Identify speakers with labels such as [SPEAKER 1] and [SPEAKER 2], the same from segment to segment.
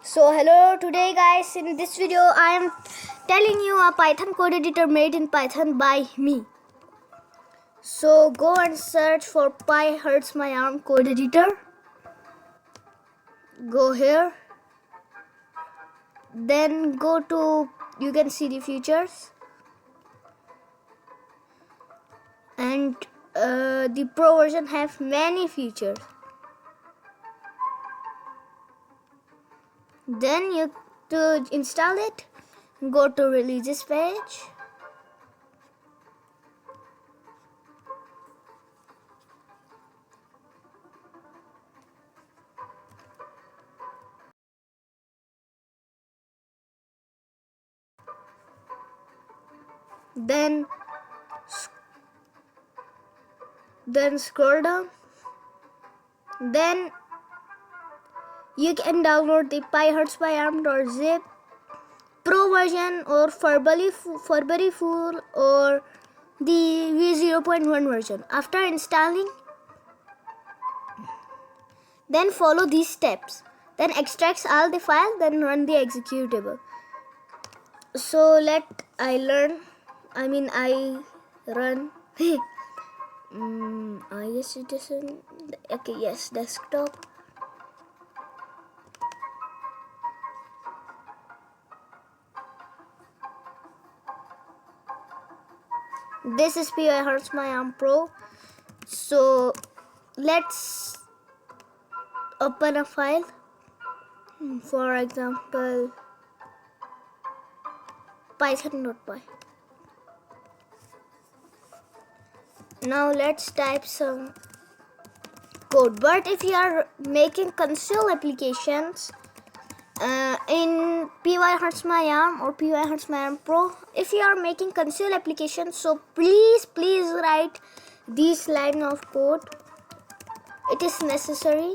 [SPEAKER 1] So hello, today guys, in this video I am telling you a Python code editor made in Python by me. So go and search for Pi Hurts My Arm code editor. Go here. Then go to, you can see the features. And the pro version have many features. Then you to install it, go to releases page. Then scroll down. Then you can download the PyHurtsMyArm.zip Pro version or Furbury Full or the V0.1 version. After installing, then follow these steps. Then extracts all the file, then run the executable. So I run. I guess it isn't. Okay, yes, desktop. This is PyHurtsMyArm Pro. So let's open a file. For example, python.py. Now let's type some code. But if you are making console applications in PyHurtsMyArm or PyHurtsMyArm Pro, if you are making console applications, so please write this line of code. It is necessary.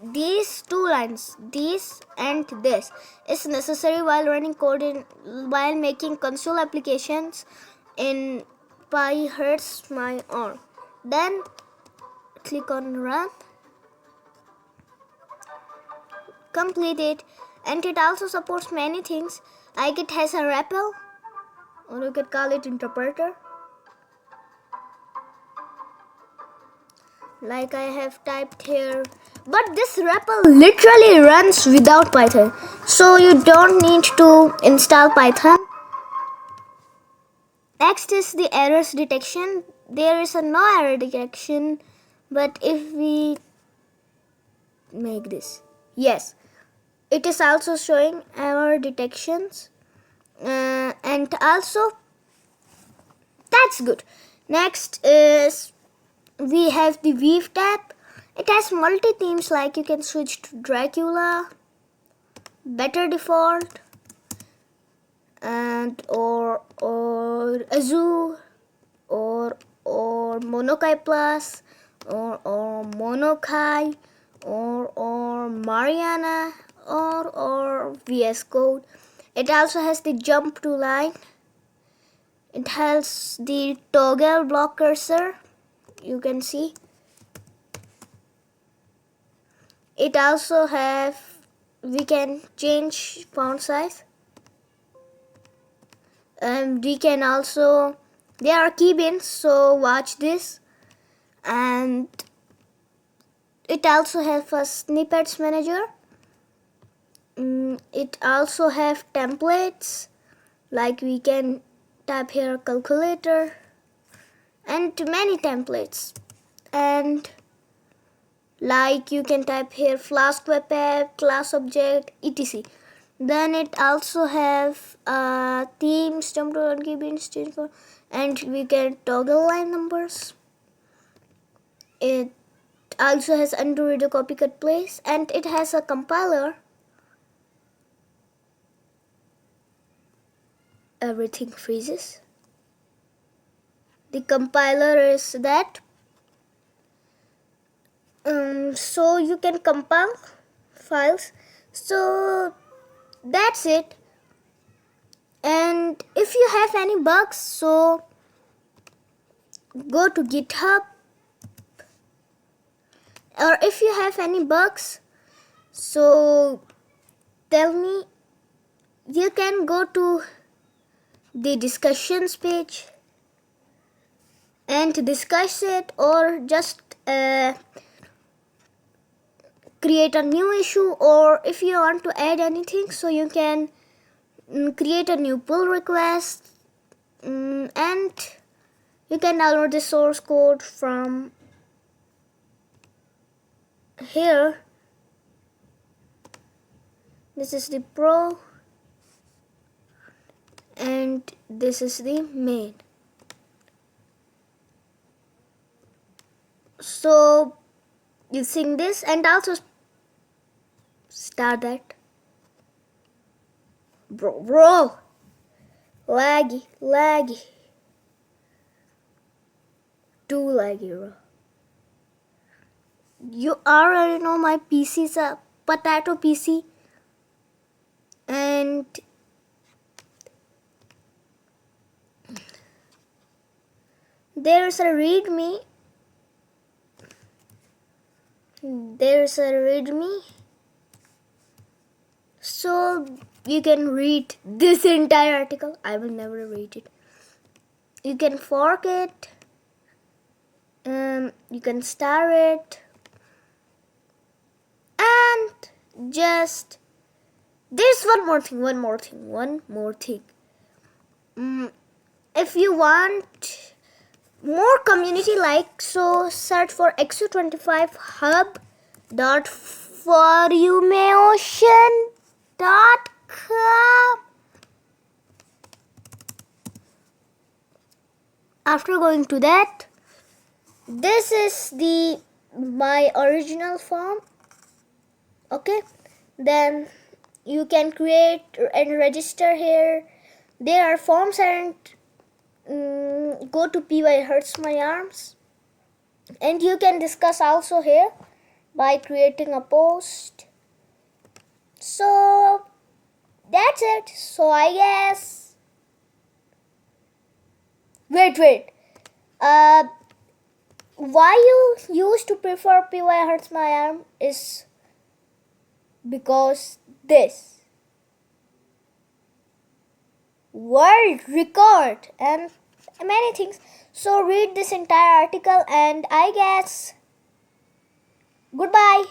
[SPEAKER 1] These two lines, this and this, is necessary while running code while making console applications in PyHurtsMyArm. Then click on run. Complete it, and it also supports many things, like it has a REPL, or you could call it interpreter, like I have typed here. But this REPL literally runs without Python, so you don't need to install Python. Next is the errors detection. There is no error detection, but if we make this, yes, it is also showing error detections, and also that's good. Next is we have the Weave tab. It has multi themes, like you can switch to Dracula, Better Default, and or Azure, or Monokai Plus, or Monokai, or Mariana, or VSCODE. It also has the jump to line. It has the toggle block cursor, you can see. It also we can change font size, and we can also, there are key bins, so watch this. And it also has a snippets manager. It also have templates, like we can type here calculator, and many templates, and like you can type here Flask web app, class object, etc. Then it also have themes, jump to run key bins, change for, and we can toggle line numbers. It also has undo, redo, copy, cut, place, and it has a compiler. Everything freezes. The compiler is that. So you can compile files. So that's it. And if you have any bugs, so go to GitHub or if you have any bugs, so tell me. You can go to the discussions page and discuss it, or just create a new issue, or if you want to add anything, so you can create a new pull request, and you can download the source code from here. This is the pro and this is the main. So using this, and also start that. Bro, laggy, too laggy, bro. You already know my PC is a potato PC, and there's a readme. So you can read this entire article. I will never read it. You can fork it. You can star it. And just there's one more thing. If you want more community like, so search for xu25hub.forumeocean.com. After going to that, this is my original form. Okay, then you can create and register here. There are forms, and go to PY Hurts My Arms, and you can discuss also here by creating a post. So that's it. So I guess wait why you used to prefer PY Hurts My Arm is because this world record and many things. So read this entire article, and I guess goodbye.